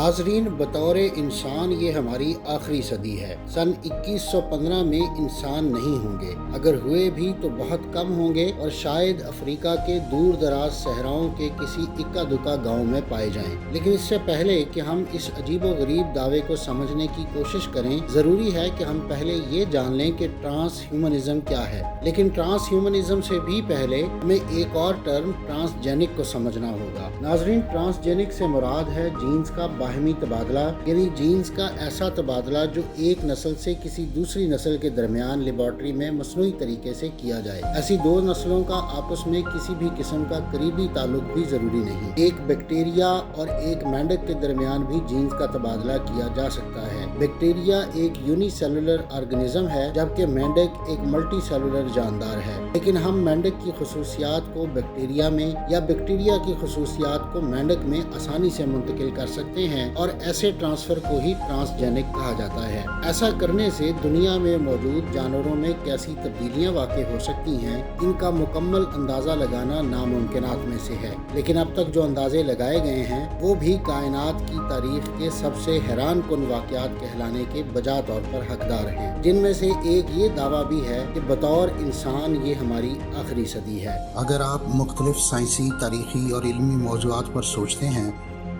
नाजरीन, बतौर इंसान ये हमारी आखिरी सदी है। सन 2115 में इंसान नहीं होंगे, अगर हुए भी तो बहुत कम होंगे और शायद अफ्रीका के दूर दराज सहराओं के किसी इक्का दुक्का गाँव में पाए जाएं। लेकिन इससे पहले कि हम इस अजीबो गरीब दावे को समझने की कोशिश करें, जरूरी है कि हम पहले ये जान लें कि ट्रांस ह्यूमनिज्म क्या है। लेकिन ट्रांस ह्यूमनिज्म से भी पहले हमें एक और टर्म ट्रांसजेनिक को समझना होगा। नाजरीन, ट्रांसजेनिक से मुराद है जीन्स का बाहमी तबादला, यानी जीन्स का ऐसा तबादला जो एक नस्ल से किसी दूसरी नस्ल के दरमियान लेबॉर्ट्री में मसनूई तरीके से किया जाए। ऐसी दो नस्लों का आपस में किसी भी किस्म का करीबी ताल्लुक भी जरूरी नहीं। एक बैक्टीरिया और एक मेंढक के दरमियान भी जीन्स का तबादला किया जा सकता है। बैक्टीरिया एक यूनिसेलुलर ऑर्गेनिज्म है, जबकि मेंढक एक मल्टी सेलुलर जानदार है। लेकिन हम मेंढक की खुसूसियात को बैक्टीरिया में या बैक्टीरिया की खुसूसियात को मेंढक में आसानी से मुंतकिल कर सकते हैं और ऐसे ट्रांसफर को ही ट्रांसजेनिक कहा जाता है। ऐसा करने से दुनिया में मौजूद जानवरों में कैसी तब्दीलियां वाक़ई हो सकती हैं, इनका मुकम्मल अंदाज़ा लगाना नामुमकिनात में से है। लेकिन अब तक जो अंदाजे लगाए गए हैं वो भी कायनात की तारीख के सबसे हैरान कुन वाक़यात कहलाने के बजा तौर पर हकदार हैं, जिनमें से एक ये दावा भी है कि बतौर इंसान ये हमारी आखिरी सदी है। अगर आप मुख्तलिफ साइंसी, तारीखी और इल्मी मौज़ूआत पर सोचते हैं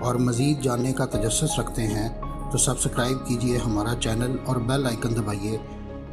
और मज़ीद जानने का तजस्सुस रखते हैं तो सब्सक्राइब कीजिए हमारा चैनल और बेल आइकन दबाइए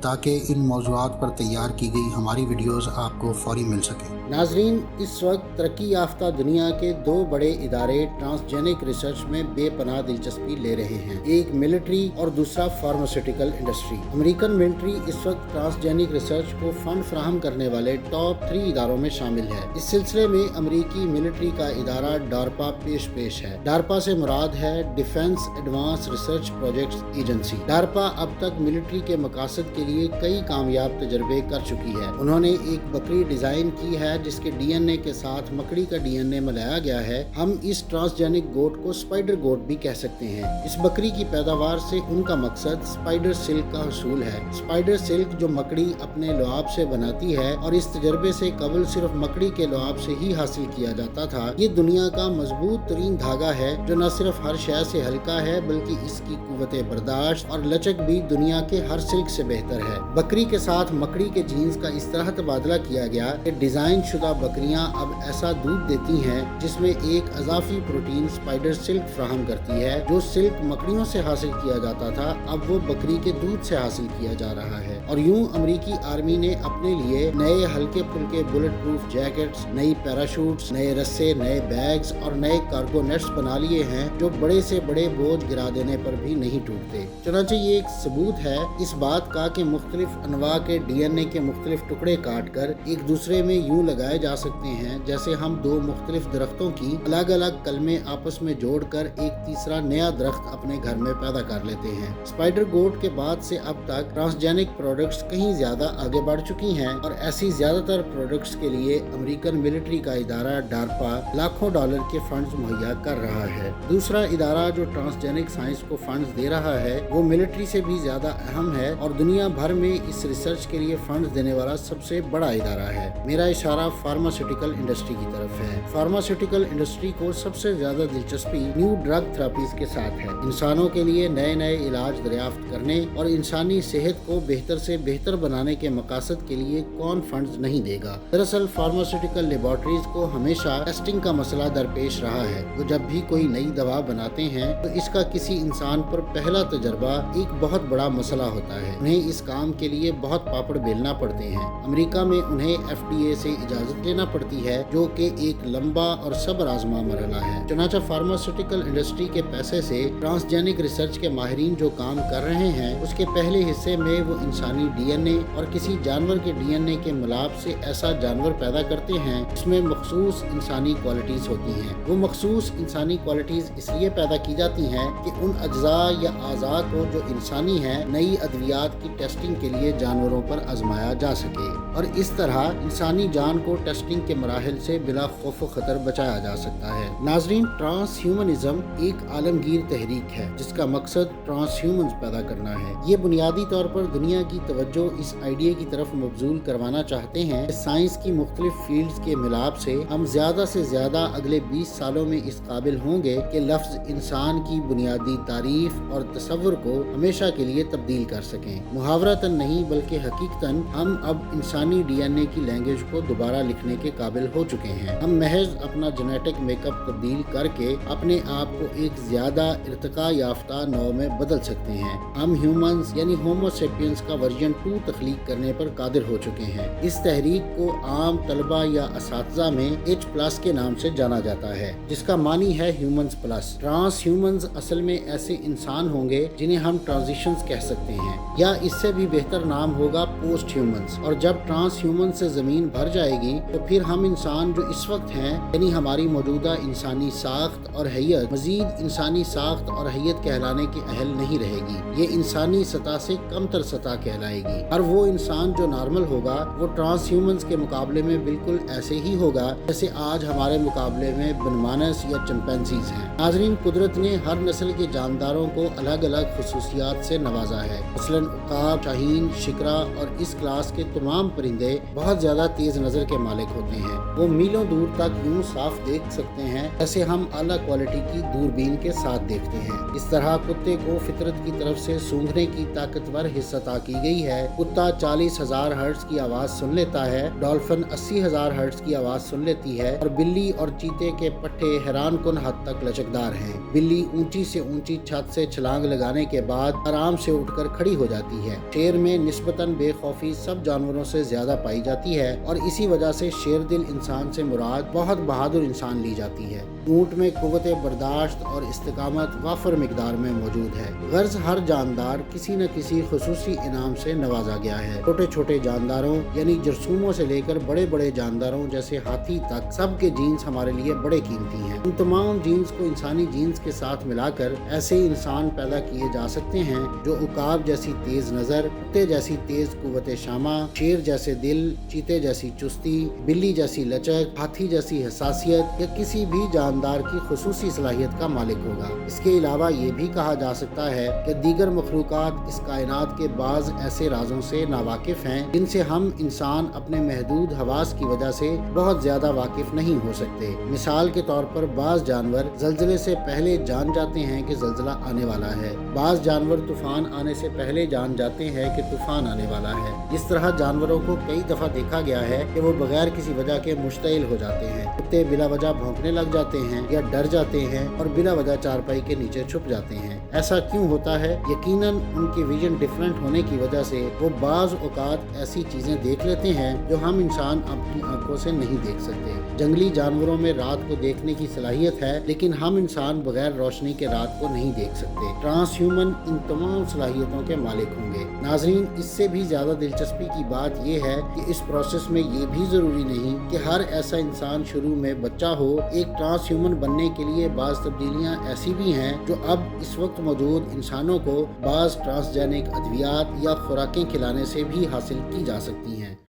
ताकि इन मौज़ूआत पर तैयार की गई हमारी वीडियोस आपको फौरी मिल सकें। नाजरीन, इस वक्त तरक्की याफ्ता दुनिया के दो बड़े इदारे ट्रांसजेनिक रिसर्च में बेपनाह दिलचस्पी ले रहे हैं। एक मिलिट्री और दूसरा फार्मास्यूटिकल इंडस्ट्री। अमेरिकन मिलिट्री इस वक्त ट्रांसजेनिक रिसर्च को फंड फराहम करने वाले टॉप 3 इदारों में शामिल है। इस सिलसिले में अमेरिकी मिलिट्री का इदारा डारपा पेश है। डारपा से मुराद है defence advance research projects agency. DARPA अब तक मिलिट्री के मकासद के लिए कई कामयाब तजर्बे कर चुकी है। उन्होंने एक बकरी डिजाइन की है जिसके डीएनए के साथ मकड़ी का डीएनए मिलाया गया है। हम इस ट्रांसजेनिक गोट को स्पाइडर गोट भी कह सकते हैं। इस बकरी की पैदावार से उनका मकसद स्पाइडर सिल्क का हसूल है। स्पाइडर सिल्क जो मकड़ी अपने लुआब से बनाती है और इस तजर्बे से कबल सिर्फ मकड़ी के लुआब से ही हासिल किया जाता था। ये दुनिया का मजबूत तरीन धागा है जो न सिर्फ हर शय से हल्का है बल्कि इसकी कुव्वत बर्दाश्त और लचक भी दुनिया के हर सिल्क से बेहतर है। बकरी के साथ मकड़ी के जीन्स का इस तरह तबादला किया गया कि डिजाइन शुदा बकरियां अब ऐसा दूध देती हैं जिसमें एक अजाफी प्रोटीन स्पाइडर सिल्क फ्राहम करती है। जो सिल्क मकड़ियों से हासिल किया जाता था अब वो बकरी के दूध से हासिल किया जा रहा है। और यूं अमेरिकी आर्मी ने अपने लिए नए हल्के फुल्के बुलेट प्रूफ जैकेट्स, नई पैराशूट्स, नए रस्से, नए बैग्स और नए कार्गो नेट्स बना लिए हैं जो बड़े से बड़े बोझ गिरा देने पर भी नहीं टूटते। चुनांचे ये एक सबूत है इस बात का कि मुख्तलिफ अनवा के डीएनए के मुख्तलिफ टुकड़े काट कर एक दूसरे में यूं लगाए जा सकते हैं जैसे हम दो मुख्तलिफ दरख्तों की अलग अलग कलमें आपस में जोड़कर एक तीसरा नया दरख्त अपने घर में पैदा कर लेते हैं। स्पाइडर गोट के बाद से अब तक ट्रांसजेनिक प्रोडक्ट्स कहीं ज्यादा आगे बढ़ चुकी हैं और ऐसी ज्यादातर प्रोडक्ट्स के लिए अमेरिकन मिलिट्री का इदारा डारपा लाखों डॉलर के फंड्स मुहैया कर रहा है। दूसरा इदारा जो ट्रांसजेनिक साइंस को फंड्स दे रहा है वो मिलिट्री से भी ज्यादा अहम है और दुनिया भर में इस रिसर्च के लिए फंड्स देने वाला सबसे बड़ा इदारा है। मेरा इशारा फार्मास्यूटिकल इंडस्ट्री की तरफ है। फार्मास्यूटिकल इंडस्ट्री को सबसे ज्यादा दिलचस्पी न्यू ड्रग थेरेपीज के साथ है। इंसानों के लिए नए नए इलाज दरियाफ्त करने और इंसानी सेहत को बेहतर से बेहतर बनाने के मकासद के लिए कौन फंड्स नहीं देगा। दरअसल फार्मास्यूटिकल लेबॉर्ट्रीज को हमेशा टेस्टिंग का मसला दरपेश रहा है। वो जब भी कोई नई दवा बनाते हैं तो इसका किसी इंसान पर पहला तजर्बा एक बहुत बड़ा मसला होता है। उन्हें इस काम के लिए बहुत पापड़ बेलना पड़ते हैं। अमेरिका में उन्हें FDA से इजाजत लेना पड़ती है जो कि एक लंबा और सब्र आजमा मरहला है। चुनांचे फार्मास्यूटिकल इंडस्ट्री के पैसे से ट्रांसजेनिक रिसर्च के माहिरीन जो काम कर रहे हैं उसके पहले हिस्से में वो इंसानी डीएनए और किसी जानवर के डीएनए के मिलाप से ऐसा जानवर पैदा करते हैं जिसमें मखसूस इंसानी क्वालिटीज होती हैं। वो मखसूस इंसानी क्वालिटीज इसलिए पैदा की जाती हैं कि उन अज्जा या आज़ा को जो इंसानी है नई अद्वियात की टेस्ट टेस्टिंग के लिए जानवरों पर आजमाया जा सके और इस तरह इंसानी जान को टेस्टिंग के मराहिल से बिला खौफ खतर बचाया जा सकता है। नाजरीन, ट्रांस ह्यूमनिज्म एक आलमगीर तहरीक है जिसका मकसद ट्रांस ह्यूमन्स पैदा करना है। ये बुनियादी तौर पर दुनिया की तवज्जो इस आइडिया की तरफ मबजूल करवाना चाहते हैं कि साइंस की मुख्तलिफ फील्ड्स के मिलाप से हम ज्यादा से ज्यादा अगले 20 सालों में इस काबिल होंगे कि लफ्ज इंसान की बुनियादी तारीफ और तसव्वुर को हमेशा के लिए तब्दील कर सकें। मुहावरतन नहीं बल्कि हकीकतन हम अब इंसानी DNA की लैंग्वेज को दोबारा लिखने के काबिल हो चुके हैं। हम महज अपना जेनेटिक मेकअप तब्दील करके अपने आप को एक ज्यादा इर्तिका याफ्ता नौ में बदल सकते हैं। हम ह्यूमंस यानी होमो सेपियंस का वर्जन 2 तख्लीक करने पर कादिर हो चुके हैं। इस तहरीक को आम तलबा या असातिज़ा में H+ के नाम से जाना जाता है, जिसका मानी है ह्यूमंस प्लस। ट्रांस ह्यूमंस असल में ऐसे इंसान होंगे जिन्हें हम ट्रांजिशंस कह सकते हैं, या इससे भी बेहतर नाम होगा पोस्ट ह्यूमंस। और जब ट्रांस ह्यूमन से जमीन भर जाएगी तो फिर हम इंसान जो इस वक्त हैं यानी हमारी मौजूदा इंसानी साख्त और हैयत मजीद इंसानी साख्त और हैयत कहलाने के अहल नहीं रहेगी। ये इंसानी सतह से कमतर सतह कहलाएगी। और वो इंसान जो नॉर्मल होगा वो ट्रांस ह्यूमंस के मुकाबले में बिल्कुल ऐसे ही होगा जैसे आज हमारे मुकाबले में बनमानस या चिंपैंजीज हैं। नाज़रीन, कुदरत ने हर नस्ल के जानदारों को अलग अलग खुसूसियात से नवाजा है। मसलन उकाब, शाहीन, शिकरा और इस क्लास के तमाम परिंदे बहुत ज्यादा तेज नजर के मालिक होते हैं। वो मीलों दूर तक यूं साफ देख सकते हैं जैसे हम आला क्वालिटी की दूरबीन के साथ देखते हैं। इस तरह कुत्ते को फितरत की तरफ से सूंघने की ताकतवर हिस्सा की गई है। कुत्ता 40,000 हर्ट्ज की आवाज सुन लेता है, डॉल्फिन 80,000 हर्ट्ज की आवाज सुन लेती है और बिल्ली और चीते के पट्टे हैरान कुन हद तक लचकदार हैं। बिल्ली ऊंची से ऊंची छत से छलांग लगाने के बाद आराम से उठकर खड़ी हो जाती है। शेर में निस्बतन बेखौफी सब जानवरों से ज्यादा पाई जाती है और इसी वजह से शेरदिल इंसान से मुराद बहुत बहादुर इंसान ली जाती है। ऊंट में कुव्वत बर्दाश्त और इस्तिकामत वाफर मिकदार में मौजूद है। गर्ज हर जानदार किसी न किसी खुसूसी इनाम से नवाजा गया है। छोटे छोटे जानदारों यानी जरसूमों से लेकर बड़े बड़े जानदारों जैसे हाथी तक सबके जीन्स हमारे लिए बड़े कीमती हैं। उन तमाम जीन्स को इंसानी जीन्स के साथ मिलाकर ऐसे इंसान पैदा किए जा सकते हैं जो उकाब जैसी तेज नजर, कुत्ते जैसी तेज कुव्वत शामा, शेर जैसे दिल, चीते जैसी चुस्ती, बिल्ली जैसी लचक, हाथी जैसी हसासियत या किसी भी जानदार की खुसूसी सलाहियत का मालिक होगा। इसके अलावा ये भी कहा जा सकता है कि दीगर मखलूकात इस कायनात के बाज ऐसे राजों से नावाकिफ हैं जिनसे हम इंसान अपने महदूद हवास की वजह से बहुत ज्यादा वाकिफ नहीं हो सकते। मिसाल के तौर पर बाज जानवर जल्जले से पहले जान जाते हैं कि जल्जला आने वाला है। बाज जानवर तूफान आने से पहले जान जाते हैं कि तूफान आने वाला है। इस तरह जानवरों को कई दफा देखा गया है कि वो बगैर किसी वजह के मुश्तइल हो जाते हैं। कुत्ते बिला वजह भौंकने लग जाते हैं या डर जाते हैं और बिला वजह चारपाई के नीचे छुप जाते हैं। ऐसा क्यों होता है? यकीनन उनकी विजन डिफरेंट होने की वजह से वो बाज औकात ऐसी चीजें देख लेते हैं जो हम इंसान अपनी आंखों से नहीं देख सकते। जंगली जानवरों में रात को देखने की सलाहियत है, लेकिन हम इंसान बगैर रोशनी के रात को नहीं देख सकते। ट्रांस ह्यूमन इन तमाम सलाहियतों के मालिक होंगे। नाजरीन, इससे भी ज्यादा दिलचस्पी की बात यह है कि इस प्रोसेस में ये भी जरूरी नहीं कि हर ऐसा इंसान शुरू में बच्चा हो। एक ट्रांस ह्यूमन बनने के लिए बाज तब्दीलियां ऐसी भी हैं जो अब इस वक्त मौजूद इंसानों को बाज ट्रांसजेनिक अद्वियात या खुराकें खिलाने से भी हासिल की जा सकती हैं।